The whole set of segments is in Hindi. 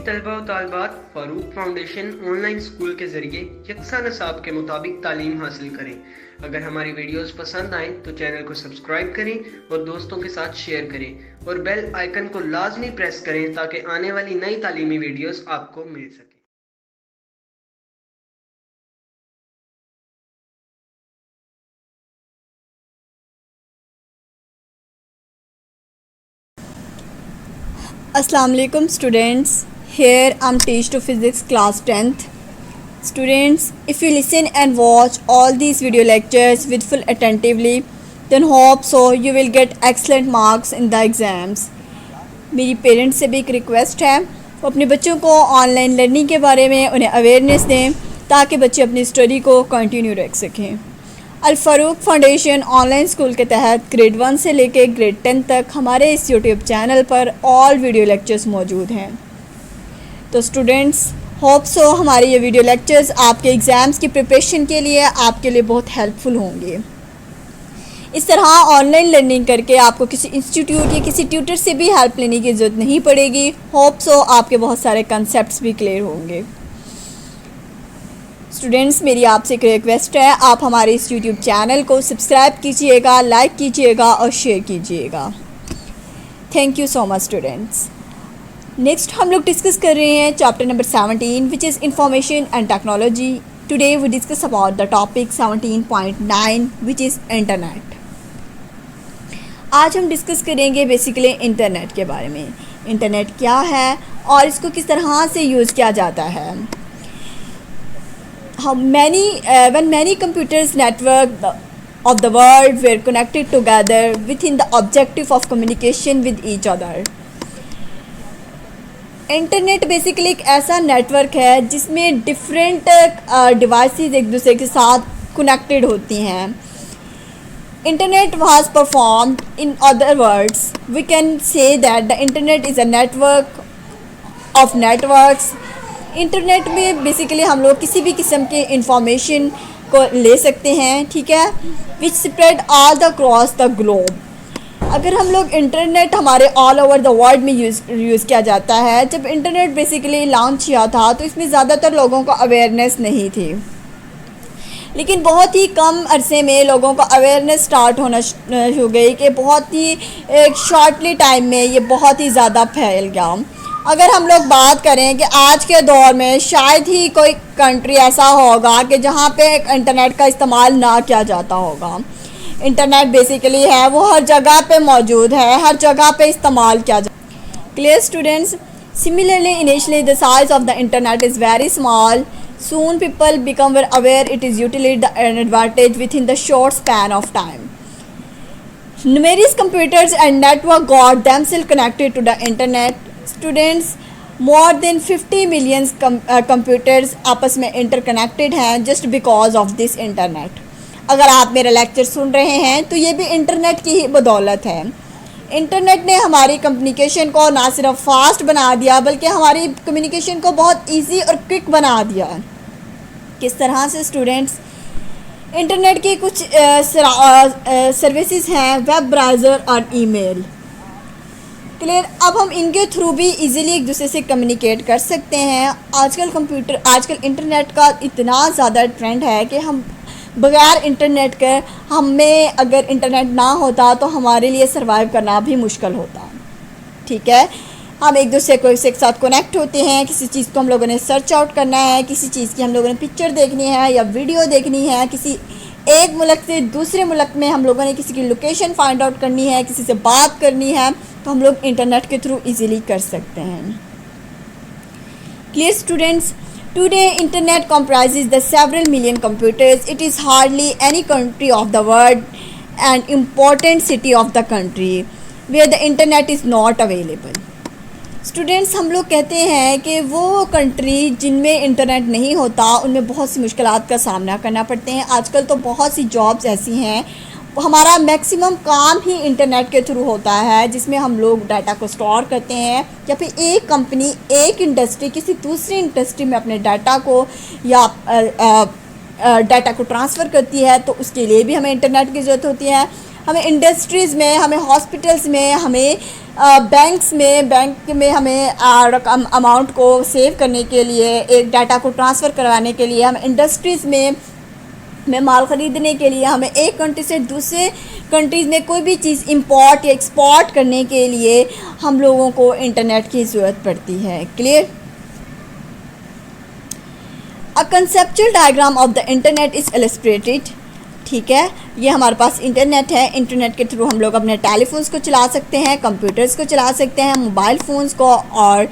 तलबा व तालिबात फ़ारूक फाउंडेशन ऑनलाइन स्कूल के ज़रिए यकसा निसाब के मुताबिक तालीम हासिल करें। अगर हमारी वीडियोस पसंद आएँ तो चैनल को सब्सक्राइब करें और दोस्तों के साथ शेयर करें और बेल आइकन को लाजमी प्रेस करें ताकि आने वाली नई तालीमी वीडियोस आपको मिल सके। Assalamu alaikum students. Here I'm teach to physics class 10th. Students, if you listen and watch all these video lectures with full attentively, then hope so you will get excellent marks in the exams. मेरी पेरेंट्स से भी एक रिक्वेस्ट है, वो अपने बच्चों को ऑनलाइन लर्निंग के बारे में उन्हें अवेयरनेस दें ताकि बच्चे अपनी स्टडी को कंटिन्यू रख सकें। अल फ़ारूक फाउंडेशन ऑनलाइन स्कूल के तहत ग्रेड 1 से लेकर ग्रेड 10 तक हमारे इस यूट्यूब चैनल पर ऑल वीडियो लेक्चर्स मौजूद हैं। तो स्टूडेंट्स, होप सो हमारे ये वीडियो लेक्चर्स आपके एग्ज़ाम्स की प्रिपरेशन के लिए आपके लिए बहुत हेल्पफुल होंगे। इस तरह ऑनलाइन लर्निंग करके आपको किसी इंस्टीट्यूट या किसी ट्यूटर से भी हेल्प लेने की ज़रूरत नहीं पड़ेगी। होप सो आपके बहुत सारे कंसेप्ट्स भी क्लियर होंगे। स्टूडेंट्स, मेरी आपसे एक रिक्वेस्ट है, आप हमारे इस यूट्यूब चैनल को सब्सक्राइब कीजिएगा, लाइक कीजिएगा और शेयर कीजिएगा। Thank you so much students. Next हम लोग डिस्कस कर रहे हैं chapter number 17 which is information and technology. Today we discuss about the topic 17.9 which is internet. आज हम डिस्कस करेंगे बेसिकली इंटरनेट के बारे में। इंटरनेट क्या है और इसको किस तरह से यूज़ किया जाता है। When many computers network of the world were connected together within the objective of communication with each other. Internet basically एक ऐसा नेटवर्क है जिसमें डिफरेंट डिवाइसेस एक दूसरे के साथ कनेक्टेड होती हैं। Internet was performed, in other words we can say that the internet is a network of networks. Internet में बेसिकली हम लोग किसी भी किस्म के इंफॉर्मेशन को ले सकते हैं, ठीक है, which spread all the cross the globe. अगर हम लोग इंटरनेट हमारे ऑल ओवर द वर्ल्ड में यूज़ किया जाता है। जब इंटरनेट बेसिकली लॉन्च किया था तो इसमें ज़्यादातर लोगों को अवेयरनेस नहीं थी, लेकिन बहुत ही कम अरसे में लोगों को अवेयरनेस स्टार्ट होना हो गई कि बहुत ही एक शॉर्टली टाइम में ये बहुत ही ज़्यादा फैल गया। अगर हम लोग बात करें कि आज के दौर में शायद ही कोई कंट्री ऐसा होगा कि जहाँ पे इंटरनेट का इस्तेमाल ना किया जाता होगा। इंटरनेट बेसिकली है वो हर जगह पे मौजूद है, हर जगह पे इस्तेमाल किया जाता है। Clear students? Similarly initially the size of the internet is very small. Soon people become aware it is utility an advantage within the short span of time. Numerous computers and network got themselves connected to the internet. Students, more than 50 million computers आपस में इंटरकनेक्टेड हैं just because of this internet. अगर आप मेरा लेक्चर सुन रहे हैं तो ये भी इंटरनेट की ही बदौलत है। इंटरनेट ने हमारी कम्युनिकेशन को ना सिर्फ फास्ट बना दिया बल्कि हमारी कम्युनिकेशन को बहुत इजी और क्विक बना दिया। किस तरह से स्टूडेंट्स? इंटरनेट की कुछ सर्विसेज हैं, वेब ब्राउज़र और ईमेल। क्लियर? अब हम इनके थ्रू भी इजीली एक दूसरे से कम्युनिकेट कर सकते हैं। आजकल इंटरनेट का इतना ज़्यादा ट्रेंड है कि हम बगैर इंटरनेट के हमें अगर इंटरनेट ना होता तो हमारे लिए सर्वाइव करना भी मुश्किल होता, ठीक है। हम एक दूसरे को एक साथ कनेक्ट होते हैं, किसी चीज़ को हम लोगों ने सर्च आउट करना है, किसी चीज़ की हम लोगों ने पिक्चर देखनी है या वीडियो देखनी है, किसी एक मुल्क से दूसरे मुल्क में हम लोगों ने किसी की लोकेशन फाइंड आउट करनी है, किसी से बात करनी है, तो हम लोग इंटरनेट के थ्रू इजीली कर सकते हैं। Clear students? Today, internet comprises the several million computers. It is hardly any country of the world and important city of the country where the internet is not available. Students, हम लोग कहते हैं कि वो कंट्री जिनमें इंटरनेट नहीं होता उनमें बहुत सी मुश्किलात का सामना करना पड़ते हैं। आजकल तो बहुत सी जॉब्स ऐसी हैं, हमारा मैक्सिमम काम ही इंटरनेट के थ्रू होता है, जिसमें हम लोग डाटा को स्टोर करते हैं या फिर एक कंपनी एक इंडस्ट्री किसी दूसरी इंडस्ट्री में अपने डाटा को या डाटा को ट्रांसफ़र करती है, तो उसके लिए भी हमें इंटरनेट की ज़रूरत होती है। हमें इंडस्ट्रीज़ में, हमें हॉस्पिटल्स में, हमें बैंक में हमें रकम अमाउंट को सेव करने के लिए, एक डाटा को ट्रांसफ़र करवाने के लिए, हमें इंडस्ट्रीज़ में माल ख़रीदने के लिए, हमें एक कंट्री से दूसरे कंट्रीज़ में कोई भी चीज़ इंपोर्ट या एक्सपोर्ट करने के लिए हम लोगों को इंटरनेट की ज़रूरत पड़ती है। Clear? A conceptual diagram of the internet is illustrated. ठीक है, ये हमारे पास इंटरनेट है। इंटरनेट के थ्रू हम लोग अपने टेलीफोन्स को चला सकते हैं, कंप्यूटर्स को चला सकते हैं, मोबाइल फ़ोन्स को, और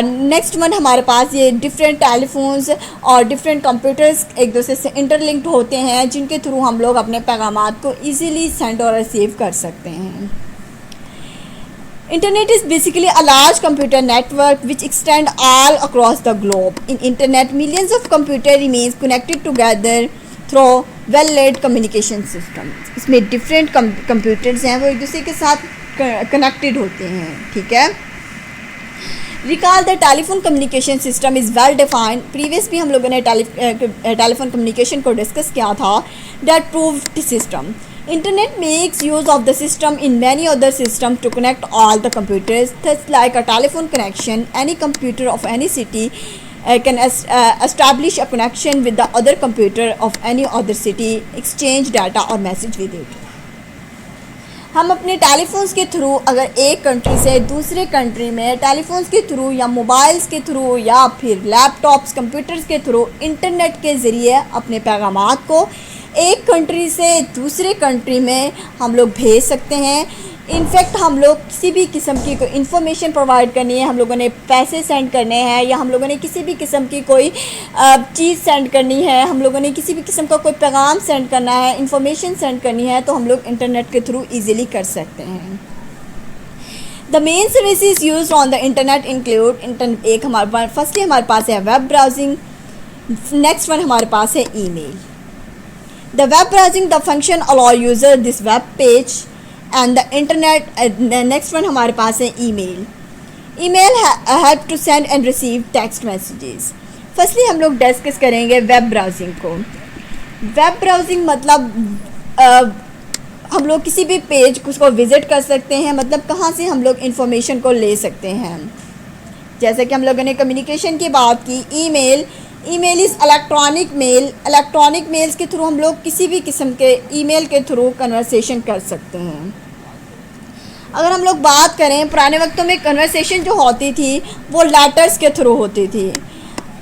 नेक्स्ट वन हमारे पास ये डिफरेंट टेलीफोन्स और डिफरेंट कंप्यूटर्स एक दूसरे से इंटरलिंक्ड होते हैं, जिनके थ्रू हम लोग अपने पैगामात को ईज़िली सेंड और रिसीव कर सकते हैं। Internet is basically a large computer network which extend all across the globe. In internet, millions of computer remains connected together through well-laid communication systems. इसमें different computers हैं, वो एक दूसरे के साथ connected होते हैं। ठीक है, Recall the telephone communication system is well defined. Previous भी हम लोगों ने telephone communication को discuss किया था। That proved system. Internet makes use of the system in many other systems to connect all the computers. Thus, like a telephone connection, any computer of any city can establish a connection with the other computer of any other city, exchange data or message with it. हम अपने टेलीफोन्स के थ्रू अगर एक कंट्री से दूसरे कंट्री में टेलीफोन्स के थ्रू या मोबाइल्स के थ्रू या फिर लैपटॉप्स, कंप्यूटर्स के थ्रू इंटरनेट के ज़रिए अपने पैगामात को एक कंट्री से दूसरे कंट्री में हम लोग भेज सकते हैं। इनफैक्ट हम लोग किसी भी किस्म की कोई इन्फॉर्मेशन प्रोवाइड करनी है, हम लोगों ने पैसे सेंड करने हैं, या हम लोगों ने किसी भी किस्म की कोई चीज़ सेंड करनी है, हम लोगों ने किसी भी किस्म का कोई पैगाम सेंड करना है, इन्फॉर्मेशन सेंड करनी है, तो हम लोग इंटरनेट के थ्रू ईज़िली कर सकते हैं। The main services use on the internet include एक हमारे पास फर्स्टली हमारे पास है वेब ब्राउजिंग, नेक्स्ट वन हमारे पास है email. The web browsing the function allow user this web page and the internet next one हमारे पास है email. Email help to send and receive text messages. Firstly हम लोग डिस्कस करेंगे वेब ब्राउजिंग को। वेब ब्राउजिंग मतलब हम लोग किसी भी पेज को विज़िट कर सकते हैं, मतलब कहाँ से हम लोग इंफॉर्मेशन को ले सकते हैं। जैसे कि हम लोगों ने कम्युनिकेशन की बात की, email is electronic mail. Electronic mails के थ्रू हम लोग किसी भी किस्म के ईमेल के थ्रू कन्वर्सेशन कर सकते हैं। अगर हम लोग बात करें, पुराने वक्तों में कन्वर्सेशन जो होती थी वो लेटर्स के थ्रू होती थी।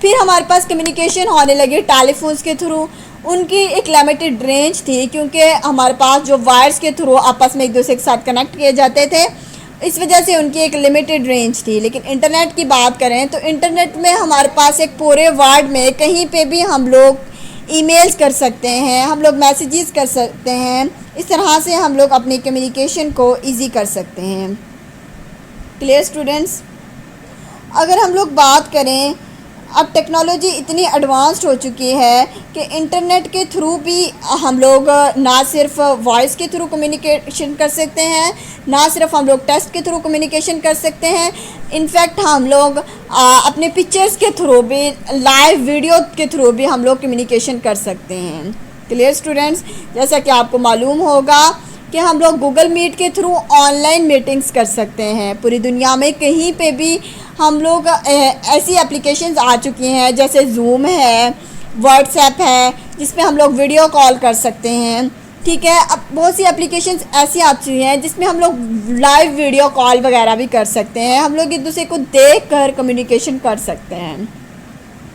फिर हमारे पास कम्युनिकेशन होने लगी टेलीफोन्स के थ्रू। उनकी एक लिमिटेड रेंज थी, क्योंकि हमारे पास जो वायर्स के थ्रू आपस में एक दूसरे के साथ कनेक्ट किए जाते थे, इस वजह से उनकी एक लिमिटेड रेंज थी। लेकिन इंटरनेट की बात करें तो इंटरनेट में हमारे पास एक पूरे वर्ल्ड में कहीं पे भी हम लोग ईमेल्स कर सकते हैं, हम लोग मैसेजेस कर सकते हैं। इस तरह से हम लोग अपनी कम्युनिकेशन को इजी कर सकते हैं। Clear students? अगर हम लोग बात करें, अब टेक्नोलॉजी इतनी एडवांस्ड हो चुकी है कि इंटरनेट के थ्रू भी हम लोग ना सिर्फ वॉइस के थ्रू कम्युनिकेशन कर सकते हैं, ना सिर्फ हम लोग टेक्स्ट के थ्रू कम्युनिकेशन कर सकते हैं, इनफैक्ट हम लोग अपने पिक्चर्स के थ्रू भी, लाइव वीडियो के थ्रू भी हम लोग कम्युनिकेशन कर सकते हैं। Clear students? जैसा कि आपको मालूम होगा कि हम लोग गूगल मीट के थ्रू ऑनलाइन मीटिंग्स कर सकते हैं। पूरी दुनिया में कहीं पे भी हम लोग ऐसी एप्लीकेशंस आ चुकी हैं, जैसे जूम है, व्हाट्सएप है, जिसमें हम लोग वीडियो कॉल कर सकते हैं। ठीक है, अब बहुत सी एप्लीकेशंस ऐसी आ चुकी हैं जिसमें हम लोग लाइव वीडियो कॉल वगैरह भी कर सकते हैं, हम लोग एक दूसरे को देख कर कम्युनिकेशन कर सकते हैं।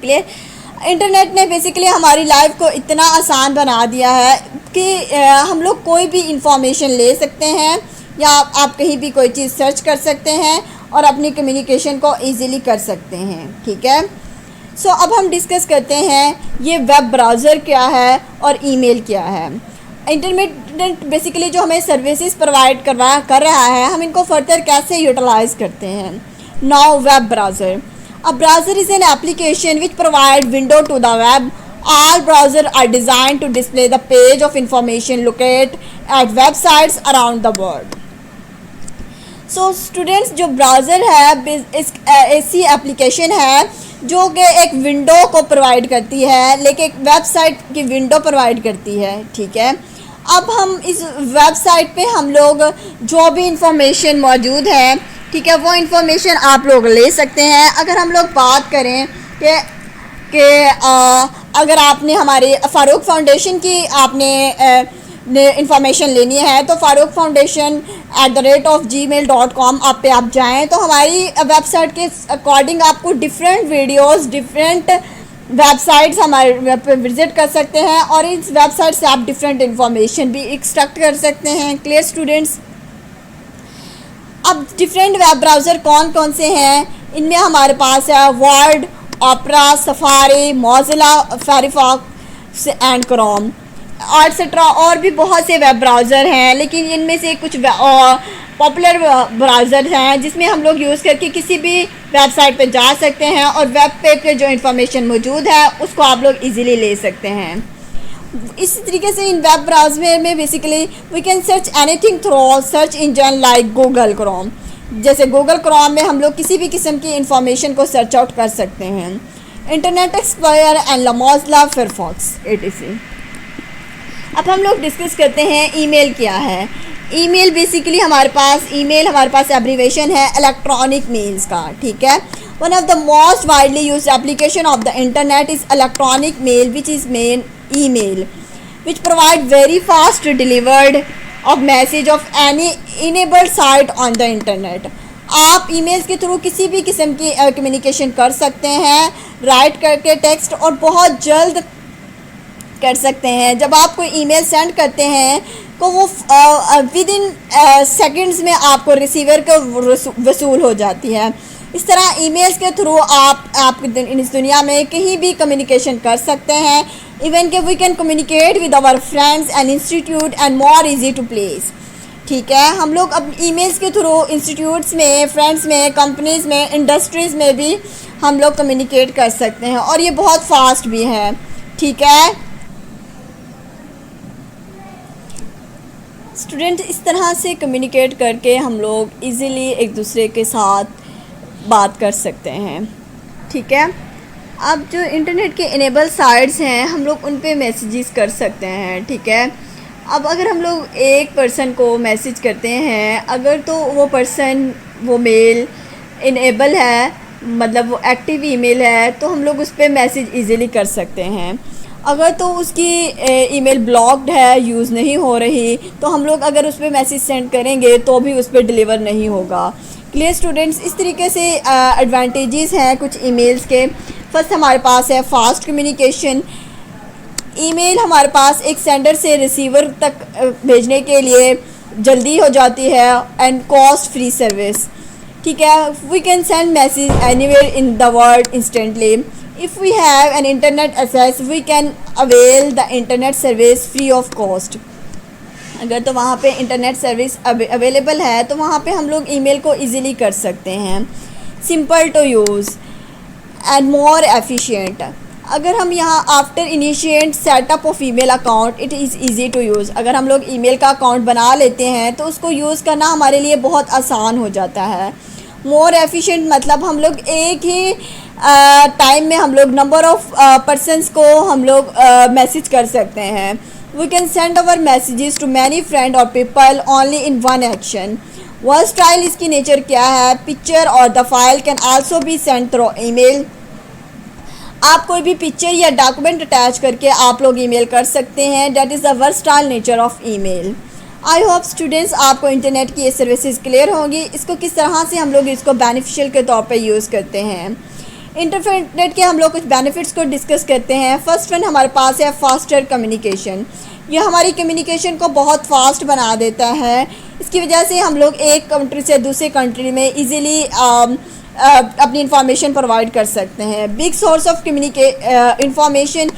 क्लियर? इंटरनेट ने बेसिकली हमारी लाइफ को इतना आसान बना दिया है कि हम लोग कोई भी इंफॉर्मेशन ले सकते हैं, या आप कहीं भी कोई चीज़ सर्च कर सकते हैं और अपनी कम्युनिकेशन को इजीली कर सकते हैं। ठीक है, सो अब हम डिस्कस करते हैं ये वेब ब्राउज़र क्या है और ईमेल क्या है। इंटरनेट बेसिकली जो हमें सर्विसेज प्रोवाइड कर रहा है, हम इनको फर्दर कैसे यूटिलाइज़ करते हैं। Now web browser, a browser is an application which provide window to the web. All browsers are designed to display the page of information located at websites around the world. So students, जो ब्राउज़र है ऐसी एप्लीकेशन है जो कि एक विंडो को प्रोवाइड करती है, लेकिन एक वेबसाइट की विंडो प्रोवाइड करती है। ठीक है, अब हम इस वेबसाइट पे हम लोग जो भी इंफॉर्मेशन मौजूद है, ठीक है, वो इंफॉर्मेशन आप लोग ले सकते हैं। अगर हम लोग बात करें कि अगर आपने हमारे फ़ारूक फाउंडेशन की आपने इंफॉर्मेशन लेनी है तो faroukfoundation@gmail.com आप जाएं तो हमारी वेबसाइट के अकॉर्डिंग आपको डिफरेंट वीडियोस, डिफरेंट वेबसाइट्स हमारे वेब पे विज़िट कर सकते हैं और इस वेबसाइट से आप डिफरेंट इंफॉर्मेशन भी एक्सट्रैक्ट कर सकते हैं। Clear students? अब डिफरेंट वेब ब्राउज़र कौन कौन से हैं? इनमें हमारे पास है word, opera, safari, Mozilla, Firefox and Chrome etcetera. और भी बहुत से वेब ब्राउज़र हैं, लेकिन इनमें से कुछ पॉपुलर ब्राउज़र हैं जिसमें हम लोग यूज़ करके किसी भी वेबसाइट पे जा सकते हैं और वेब पे जो इंफॉर्मेशन मौजूद है उसको आप लोग इजीली ले सकते हैं। इसी तरीके से इन वेब ब्राउज़र में basically we can search anything through search engine like Google Chrome. जैसे गूगल क्रोम में हम लोग किसी भी किस्म की इंफॉर्मेशन को सर्च आउट कर सकते हैं। Internet explorer and Mozilla Firefox etc। अब हम लोग डिस्कस करते हैं ईमेल क्या है। ईमेल बेसिकली हमारे पास एब्रीवेशन है इलेक्ट्रॉनिक मेल्स का, ठीक है। One of the most widely used application of the internet is electronic mail which is main email which provide very fast delivered of message of any enabled site on the internet. आप ईमेल्स के थ्रू किसी भी किस्म की कम्युनिकेशन कर सकते हैं, राइट करके टेक्स्ट, और बहुत जल्द कर सकते हैं। जब आप कोई ईमेल सेंड करते हैं तो वो विद इन सेकंड्स में आपको रिसीवर को वसूल हो जाती है। इस तरह ईमेल्स के थ्रू आप इस दुनिया में कहीं भी कम्युनिकेशन कर सकते हैं। इवन कि we can communicate with our friends and institute and more easy to place, ठीक है। हम लोग अब ईमेल्स के थ्रू इंस्टीट्यूट्स में, फ्रेंड्स में, कंपनीज़ में, इंडस्ट्रीज़ में भी हम लोग कम्युनिकेट कर सकते हैं और ये बहुत फास्ट भी है, ठीक है। स्टूडेंट इस तरह से कम्युनिकेट करके हम लोग इजीली एक दूसरे के साथ बात कर सकते हैं, ठीक है। अब जो इंटरनेट के इनेबल साइट्स हैं हम लोग उन पे मैसेजेस कर सकते हैं, ठीक है। अब अगर हम लोग एक पर्सन को मैसेज करते हैं, अगर तो वो पर्सन वो मेल इनेबल है, मतलब वो एक्टिव ईमेल है, तो हम लोग उस पर मैसेज इजीली कर सकते हैं। अगर तो उसकी ईमेल ब्लॉक्ड है, यूज़ नहीं हो रही, तो हम लोग अगर उस पर मैसेज सेंड करेंगे तो भी उस पर डिलीवर नहीं होगा। Clear students? इस तरीके से एडवांटेजेस हैं कुछ ईमेल्स के। फर्स्ट हमारे पास है फास्ट कम्युनिकेशन। ईमेल हमारे पास एक सेंडर से रिसीवर तक भेजने के लिए जल्दी हो जाती है एंड कॉस्ट फ्री सर्विस, ठीक है। We can send message anywhere in the world instantly. If we have an internet access, we can avail the internet service free of cost। अगर तो वहाँ पे इंटरनेट सर्विस अवेलेबल है तो वहाँ पे हम लोग ईमेल को इजीली कर सकते हैं। Simple to use and more efficient. अगर हम यहाँ after initiate setup of email account it is easy to use. अगर हम लोग ईमेल का अकाउंट बना लेते हैं तो उसको यूज़ करना हमारे लिए बहुत आसान हो जाता है। मोर एफिशिएंट मतलब हम लोग एक ही टाइम में हम लोग नंबर ऑफ़ पर्सन्स को हम लोग मैसेज कर सकते हैं। We can send our messages to many friend और people only in one action. Versatile इसकी नेचर क्या है? पिक्चर और the file can also be send through email. आप कोई भी पिक्चर या डॉक्यूमेंट अटैच करके आप लोग ईमेल कर सकते हैं। That is the versatile nature of email. I hope students आपको इंटरनेट की ये सर्विसेज क्लियर होंगी। इसको किस तरह से हम लोग इसको बेनिफिशियल के तौर पे यूज़ करते हैं। इंटरनेट के हम लोग कुछ बेनिफिट्स को डिस्कस करते हैं। फर्स्ट वन हमारे पास है फास्टर कम्युनिकेशन। यह हमारी कम्युनिकेशन को बहुत फास्ट बना देता है। इसकी वजह से हम लोग एक कंट्री से दूसरे कंट्री में इजीली अपनी इंफॉर्मेशन प्रोवाइड कर सकते हैं। बिग सोर्स ऑफ इंफॉर्मेशन,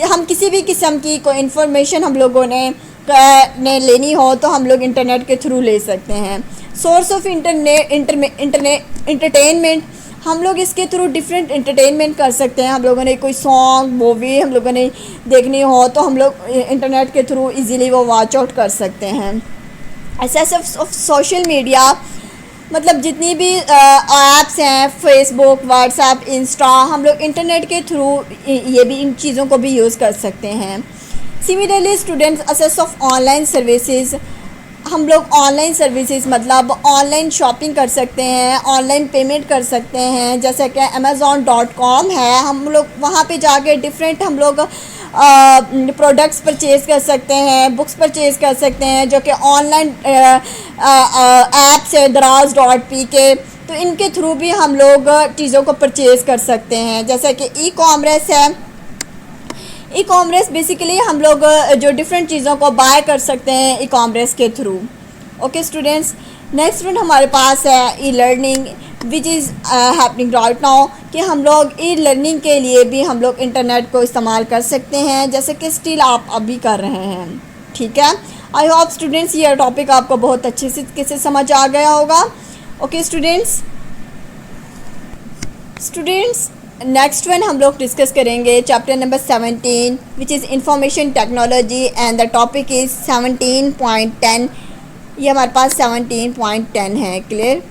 हम किसी भी किस्म की कोई इंफॉर्मेशन हम लोगों ने लेनी हो तो हम लोग इंटरनेट के थ्रू ले सकते हैं। सोर्स ऑफ इंटरटेनमेंट, हम लोग इसके थ्रू डिफरेंट इंटरटेनमेंट कर सकते हैं। हम लोगों ने कोई सॉन्ग मूवी हम लोगों ने देखनी हो तो हम लोग इंटरनेट के थ्रू इजीली वो वॉच आउट कर सकते हैं। एक्सेस ऑफ सोशल मीडिया, मतलब जितनी भी ऐप्स हैं, फेसबुक, व्हाट्सएप, इंस्टा, हम लोग इंटरनेट के थ्रू ये भी इन चीज़ों को भी यूज़ कर सकते हैं। Similarly students assess of online services, हम लोग ऑनलाइन सर्विसेज मतलब ऑनलाइन शॉपिंग कर सकते हैं, ऑनलाइन पेमेंट कर सकते हैं, जैसे कि amazon.com है, हम लोग वहाँ पे जाके डिफरेंट हम लोग प्रोडक्ट्स परचेज़ कर सकते हैं, बुक्स परचेज़ कर सकते हैं जो कि ऑनलाइन ऐप्स है Daraz.pk, तो इनके थ्रू भी हम लोग चीज़ों को परचेज़ कर सकते हैं। जैसे कि ई कॉमर्स है, ई कॉमर्स बेसिकली हम लोग जो डिफरेंट चीज़ों को बाय कर सकते हैं ई कॉमर्स के through. Okay students, next one हमारे पास है e learning which is happening right now, कि हम लोग ई लर्निंग के लिए भी हम लोग इंटरनेट को इस्तेमाल कर सकते हैं, जैसे कि स्टिल आप अभी कर रहे हैं। ठीक है, आई होप स्टूडेंट्स ये टॉपिक आपको बहुत अच्छे से समझ आ गया होगा। ओके स्टूडेंट्स, नेक्स्ट वन हम लोग डिस्कस करेंगे chapter number 17 which is information technology and the topic is 17.10। ये हमारे पास 17.10 है। Clear?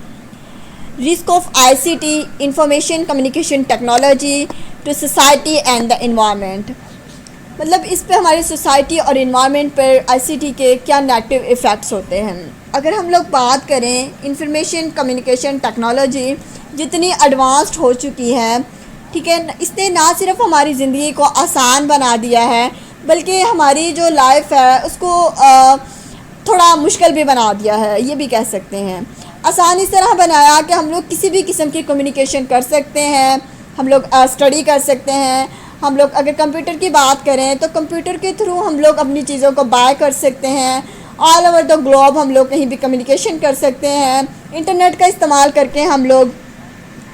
Risk of ICT information communication technology to society and the environment, मतलब इस पे हमारी सोसाइटी और इन्वायरमेंट पर आईसीटी के क्या नेगेटिव इफ़ेक्ट्स होते हैं। अगर हम लोग बात करें इंफॉर्मेशन कम्युनिकेशन टेक्नोलॉजी जितनी एडवांस्ड हो चुकी है, ठीक है, इसने ना सिर्फ हमारी ज़िंदगी को आसान बना दिया है बल्कि हमारी जो लाइफ है उसको थोड़ा मुश्किल भी बना दिया है, ये भी कह सकते हैं। आसान इस तरह बनाया कि हम लोग किसी भी किस्म की कम्युनिकेशन कर सकते हैं, हम लोग स्टडी कर सकते हैं, हम लोग अगर कंप्यूटर की बात करें तो कंप्यूटर के थ्रू हम लोग अपनी चीज़ों को बाय कर सकते हैं, ऑल ओवर द ग्लोब हम लोग कहीं भी कम्युनिकेशन कर सकते हैं। इंटरनेट का इस्तेमाल करके हम लोग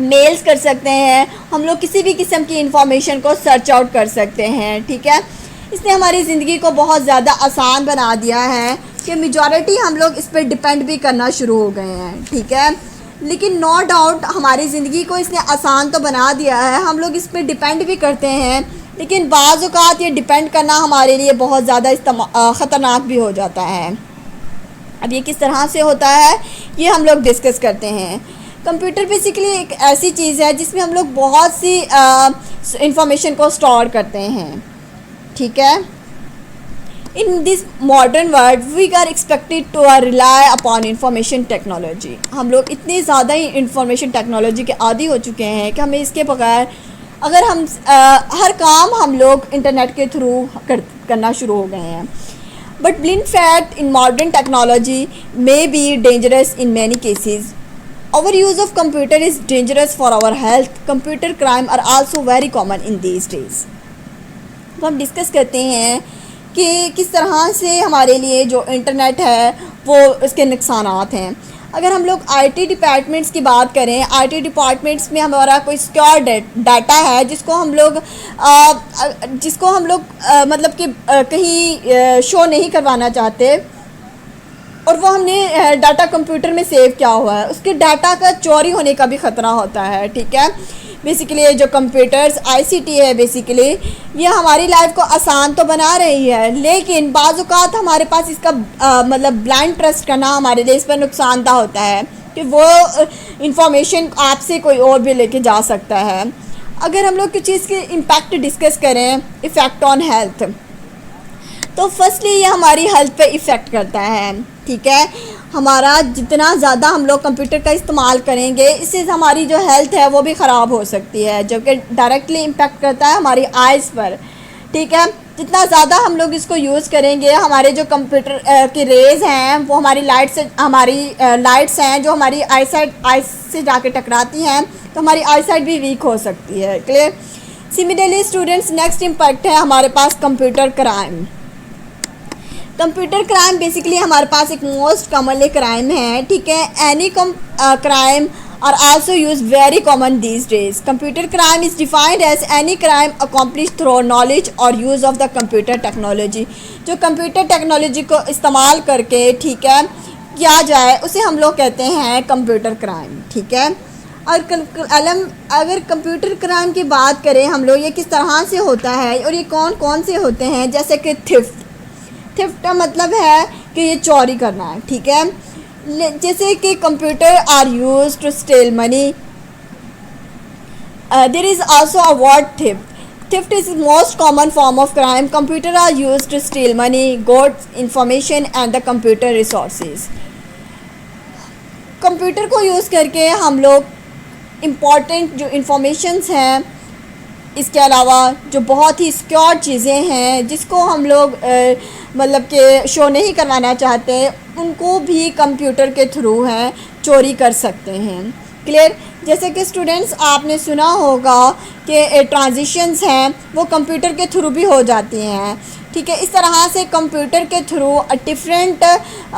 मेल्स कर सकते हैं, हम लोग किसी भी किस्म की इंफॉर्मेशन को सर्च आउट कर सकते हैं। ठीक है, इसने हमारी ज़िंदगी को बहुत ज़्यादा आसान बना दिया है कि मेजॉरिटी हम लोग इस पर डिपेंड भी करना शुरू हो गए हैं। ठीक है, लेकिन नो डाउट हमारी ज़िंदगी को इसने आसान तो बना दिया है, हम लोग इस पर डिपेंड भी करते हैं, लेकिन बाज़ औक़ात ये डिपेंड करना हमारे लिए बहुत ज़्यादा ख़तरनाक भी हो जाता है। अब ये किस तरह से होता है ये हम लोग डिस्कस करते हैं। कंप्यूटर बेसिकली एक ऐसी चीज़ है जिसमें हम लोग बहुत सी इंफॉर्मेशन को स्टोर करते हैं। ठीक है, in this modern world we are expected to rely upon information technology, हम लोग इतने ज़्यादा ही इंफॉर्मेशन टेक्नोलॉजी के आदी हो चुके हैं कि हमें इसके बगैर अगर हम हर काम हम लोग इंटरनेट के थ्रू करना शुरू हो गए हैं। But blind fact in modern technology may be dangerous in many cases. Our use of computer is dangerous for our health. Computer crime are also very common in these days. तो हम डिस्कस करते हैं कि किस तरह से हमारे लिए जो इंटरनेट है वो उसके नुकसानात हैं। अगर हम लोग आईटी डिपार्टमेंट्स की बात करें, आईटी डिपार्टमेंट्स में हमारा कोई सिक्योर डाटा है जिसको हम लोग मतलब कि कहीं शो नहीं करवाना चाहते और वो हमने डाटा कंप्यूटर में सेव किया हुआ है, उसके डाटा का चोरी होने का भी ख़तरा होता है। ठीक है, बेसिकली जो कंप्यूटर्स आईसीटी है बेसिकली ये हमारी लाइफ को आसान तो बना रही है, लेकिन बाज़ औक़ात हमारे पास इसका मतलब ब्लाइंड ट्रस्ट करना हमारे लिए इस पर नुकसानदा होता है कि वो इंफॉर्मेशन आपसे कोई और भी लेके जा सकता है। अगर हम लोग किसी चीज़ के इम्पैक्ट डिस्कस करें, इफ़ेक्ट ऑन हेल्थ, तो फर्स्टली ये हमारी हेल्थ पे इफ़ेक्ट करता है। ठीक है, हमारा जितना ज़्यादा हम लोग कंप्यूटर का इस्तेमाल करेंगे इससे हमारी जो हेल्थ है वो भी ख़राब हो सकती है, जो कि डायरेक्टली इम्पेक्ट करता है हमारी आइज़ पर। ठीक है, जितना ज़्यादा हम लोग इसको यूज़ करेंगे हमारे जो कंप्यूटर की रेज़ हैं वो हमारी लाइट्स हैं जो हमारी आइस से जाके टकराती हैं तो हमारी आईसाइट भी वीक हो सकती है। Clear? Similarly students, next impact है हमारे पास computer crime. Computer crime basically हमारे पास एक मोस्ट कॉमनली क्राइम है। ठीक है, any crime are also use very common these days. Computer crime is defined as any crime accomplish through knowledge और use of the computer technology, जो कंप्यूटर टेक्नोलॉजी को इस्तेमाल करके ठीक है किया जाए उसे हम लोग कहते हैं कंप्यूटर क्राइम। ठीक है, और अगर कंप्यूटर क्राइम की बात करें हम लोग ये किस तरह से होता है और ये कौन कौन से होते हैं, जैसे कि थिफ्ट का मतलब है कि ये चोरी करना है। ठीक है, जैसे कि computer are use to steal money. There is also a word theft, Theft is the most common form of crime. Computers are used to steal money, goods, information and the computer resources. Computer को यूज़ करके हम लोग इम्पॉर्टेंट जो इंफॉर्मेशंस हैं, इसके अलावा जो बहुत ही सिक्योर चीज़ें हैं जिसको हम लोग मतलब कि शो नहीं करवाना चाहते, उनको भी कंप्यूटर के थ्रू हैं चोरी कर सकते हैं। क्लियर? जैसे कि स्टूडेंट्स आपने सुना होगा कि ट्रांजिशंस हैं वो कंप्यूटर के थ्रू भी हो जाती हैं। ठीक है, इस तरह से कंप्यूटर के थ्रू डिफरेंट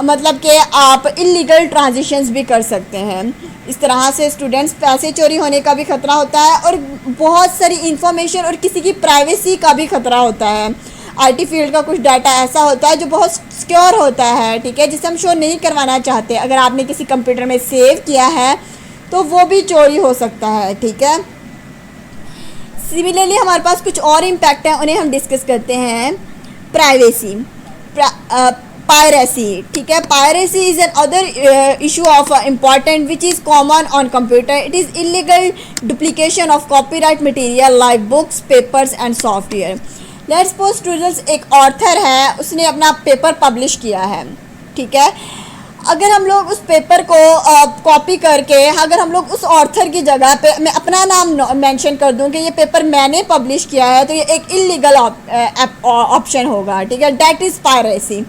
मतलब कि आप इलीगल ट्रांजिशंस भी कर सकते हैं। इस तरह से स्टूडेंट्स पैसे चोरी होने का भी ख़तरा होता है और बहुत सारी इंफॉर्मेशन और किसी की प्राइवेसी का भी ख़तरा होता है। आईटी फील्ड का कुछ डाटा ऐसा होता है जो बहुत सिक्योर होता है, ठीक है, जिसे हम शो नहीं करवाना चाहते। अगर आपने किसी कंप्यूटर में सेव किया है तो वो भी चोरी हो सकता है। ठीक है, सिमिलरली हमारे पास कुछ और इम्पैक्ट हैं, उन्हें हम डिस्कस करते हैं। Privacy, piracy. ठीक है, piracy is an other issue of important which is common on computer. It is illegal duplication of copyright material like books, papers and software. Let's suppose students, एक ऑथर है, उसने अपना पेपर पब्लिश किया है। ठीक है, अगर हम लोग उस पेपर को कॉपी करके, अगर हम लोग उस ऑथर की जगह पे मैं अपना नाम मेंशन कर दूं कि ये पेपर मैंने पब्लिश किया है, तो ये एक इलीगल ऑप्शन होगा। ठीक है, दैट इज़ पायरेसी,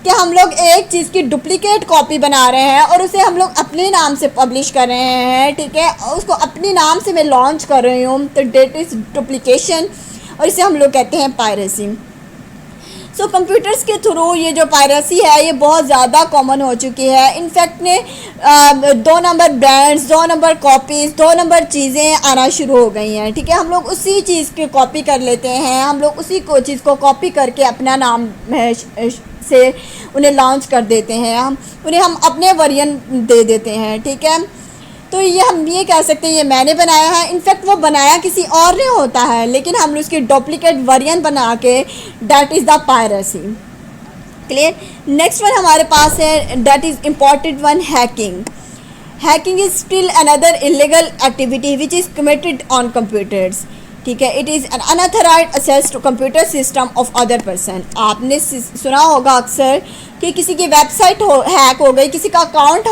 कि हम लोग एक चीज़ की डुप्लीकेट कॉपी बना रहे हैं और उसे हम लोग अपने नाम से पब्लिश कर रहे हैं। ठीक है, उसको अपने नाम से मैं लॉन्च कर रही हूँ, तो दैट इज़ डुप्लीकेशन और इसे हम लोग कहते हैं पायरेसी। सो कंप्यूटर्स के थ्रू ये जो पायरेसी है ये बहुत ज़्यादा कॉमन हो चुकी है। इनफैक्ट ने 2 number brands, 2 number copies, 2 number चीज़ें आना शुरू हो गई हैं। ठीक है, हम लोग उसी चीज़ की कॉपी कर लेते हैं, हम लोग उसी को चीज़ को कॉपी करके अपना नाम से उन्हें लॉन्च कर देते हैं, हम अपने वर्जन दे देते हैं। ठीक है, तो ये हम ये कह सकते हैं ये मैंने बनाया है, इनफैक्ट वो बनाया किसी और ने होता है, लेकिन हम उसकी डुप्लीकेट वर्जन बना के, that is the piracy. Clear? Next one हमारे पास है, that is important one, hacking. Hacking is still another illegal activity which is committed on computers. ठीक है, it is an unauthorized access to computer system of other person. आपने सुना होगा अक्सर कि किसी की वेबसाइट हैक हो गई, किसी का अकाउंट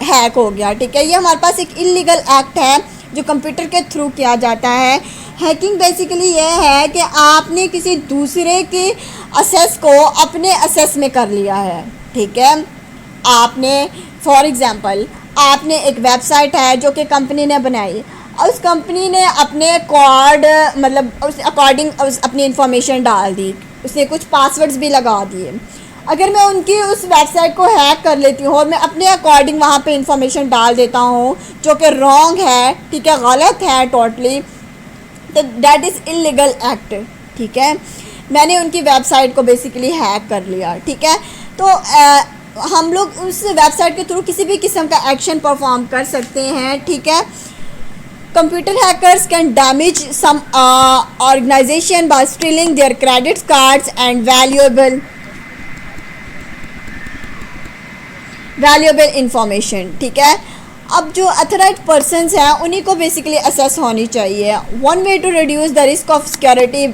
हैक हो गया। ठीक है, ये हमारे पास एक इलीगल एक्ट है जो कंप्यूटर के थ्रू किया जाता है। हैकिंग बेसिकली ये है कि आपने किसी दूसरे के एक्सेस को अपने एक्सेस में कर लिया है। ठीक है, आपने फॉर एग्ज़ाम्पल आपने एक वेबसाइट है जो कि कंपनी ने बनाई और उस कंपनी ने अपने कार्ड मतलब उस अकॉर्डिंग अपनी इंफॉर्मेशन डाल दी, उसने कुछ पासवर्ड्स भी लगा दिए। अगर मैं उनकी उस वेबसाइट को हैक कर लेती हूँ और मैं अपने अकॉर्डिंग वहाँ पे इंफॉर्मेशन डाल देता हूँ जो कि रॉन्ग है, ठीक है, गलत है टोटली, तो दैट इज़ इलीगल एक्ट। ठीक है, मैंने उनकी वेबसाइट को बेसिकली हैक कर लिया। ठीक है, तो हम लोग उस वेबसाइट के थ्रू किसी भी किस्म का एक्शन परफॉर्म कर सकते हैं। ठीक है, computer hackers can damage some organization by stealing their credit cards and valuable information। ठीक है, अब जो अथराइज्ड पर्सनस हैं उन्हीं को बेसिकली असेस होनी चाहिए। One way to reduce the risk of security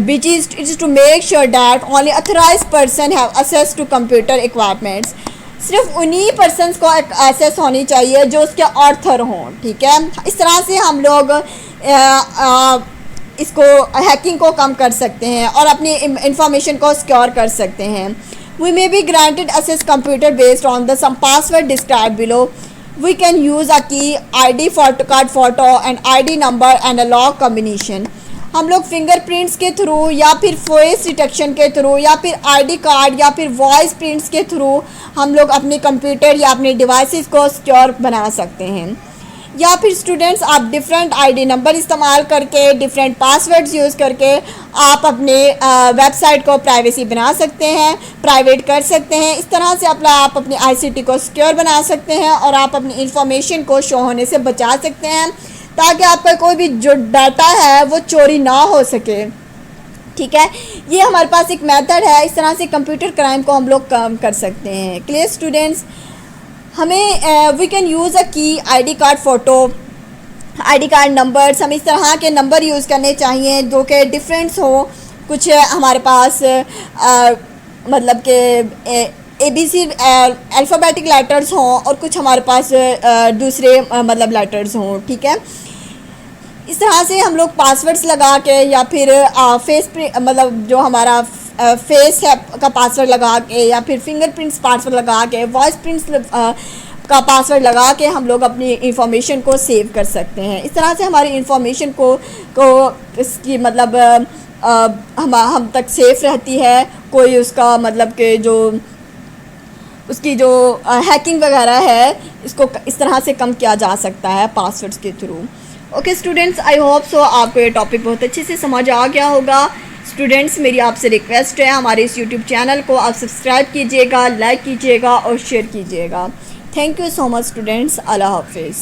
which is to make sure that only authorized person have access to computer equipments। सिर्फ उन्हीं पर्सनस को एक्सेस होनी चाहिए जो उसके ऑथर हों। ठीक है, इस तरह से हम लोग इसको हैकिंग को कम कर सकते हैं और अपनी इंफॉर्मेशन को सिक्योर कर सकते हैं। We may be granted access computer based on the some password describe below. We can use a key, ID card photo and ID number and a lock combination. हम लोग फिंगरप्रिंट्स के थ्रू या फिर फेस डिटेक्शन के थ्रू या फिर ID कार्ड या फिर वॉइस प्रिंट्स के थ्रू हम लोग अपने कंप्यूटर या अपने डिवाइसेस को सिक्योर बना सकते हैं। या फिर स्टूडेंट्स आप डिफरेंट ID नंबर इस्तेमाल करके, डिफरेंट पासवर्ड्स यूज़ करके आप अपने वेबसाइट को प्राइवेसी बना सकते हैं, प्राइवेट कर सकते हैं। इस तरह से आप अपनी ICT को सिक्योर बना सकते हैं और आप अपनी इंफॉर्मेशन को शो होने से बचा सकते हैं ताकि आपका कोई भी जो डाटा है वो चोरी ना हो सके। ठीक है, ये हमारे पास एक मेथड है, इस तरह से कंप्यूटर क्राइम को हम लोग कम कर सकते हैं। Clear students? हमें we can use a key, ID card photo ID card numbers, हम इस तरह के नंबर यूज़ करने चाहिए जो कि डिफरेंस हो। कुछ हमारे पास मतलब के ABC अल्फ़ाबेटिक लेटर्स हों और कुछ हमारे पास दूसरे मतलब लेटर्स हों, ठीक है। इस तरह से हम लोग पासवर्ड्स लगा के या फिर फेस मतलब जो हमारा फेस है का पासवर्ड लगा के या फिर फिंगरप्रिंट्स पासवर्ड लगा के, वॉइस प्रिंट्स का पासवर्ड लगा के हम लोग अपनी इंफॉर्मेशन को सेव कर सकते हैं। इस तरह से हमारी इंफॉर्मेशन को इसकी मतलब हम तक सेफ रहती है। कोई उसका मतलब के जो उसकी जो हैकिंग वगैरह है इसको इस तरह से कम किया जा सकता है पासवर्ड्स के through. Okay students, I hope so आपको ये टॉपिक बहुत अच्छे से समझ आ गया होगा। स्टूडेंट्स, मेरी आपसे रिक्वेस्ट है हमारे इस यूट्यूब चैनल को आप सब्सक्राइब कीजिएगा, लाइक कीजिएगा और शेयर कीजिएगा। Thank you so much students. अल्लाह हाफिज़।